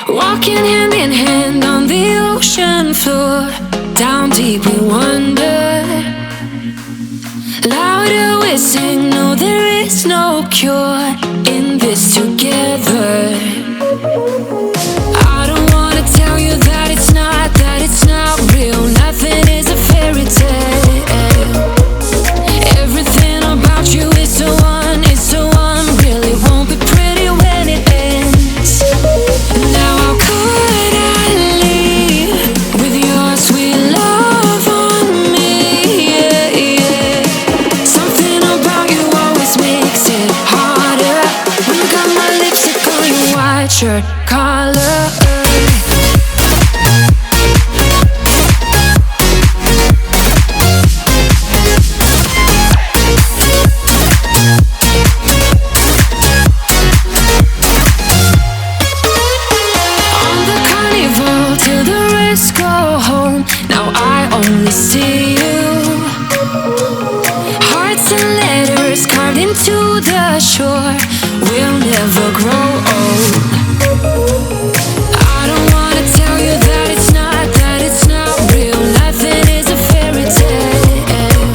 Walking hand in hand on the ocean floor, down deep we wander. Louder we sing, no there is no cure in this together. I don't wanna tell you that it's not real. Nothing is a fairy tale. Everything about you is so unreal. It won't be pretty when it ends. Now how could I leave with your sweet love on me? Yeah, yeah. Something about you always makes it harder. When you got my lipstick on your white shirt collar. Only see you. Hearts and letters carved into the shore. We'll never grow old. I don't wanna tell you that it's not real. Nothing is a fairy tale.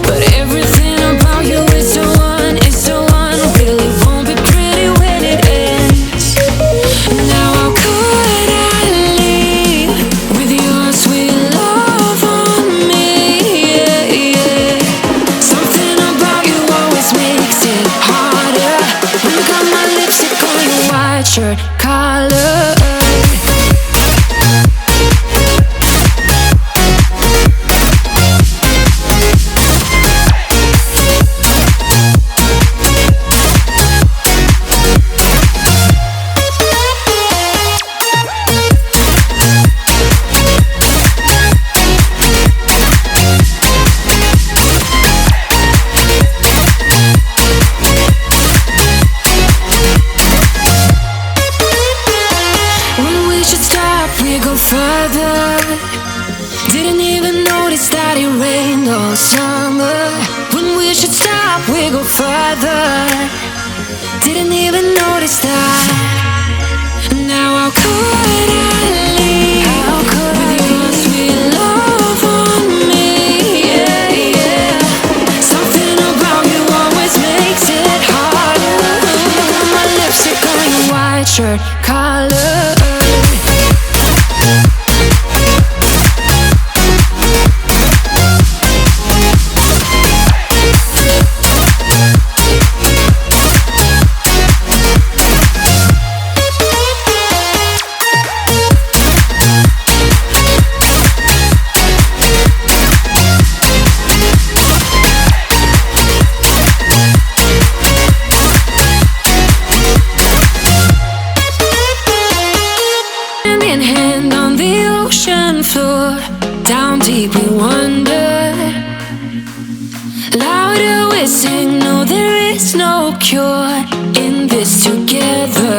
But everything about you is so unreal. It won't be pretty when it ends. Now how could I leave with your sweet love on me? Yeah, yeah. Something about you always makes it harder. When you got my lipstick on your white shirt collar. We go further. Didn't even notice that it rained all summer. When we should stop, we go further. Didn't even notice that. Now how could I leave with your sweet love on me? Yeah, yeah. Something about you always makes it harder. Got my lipstick on your white shirt collar. In hand on the ocean floor, down deep we wander. Louder we sing, no there is no cure in this together.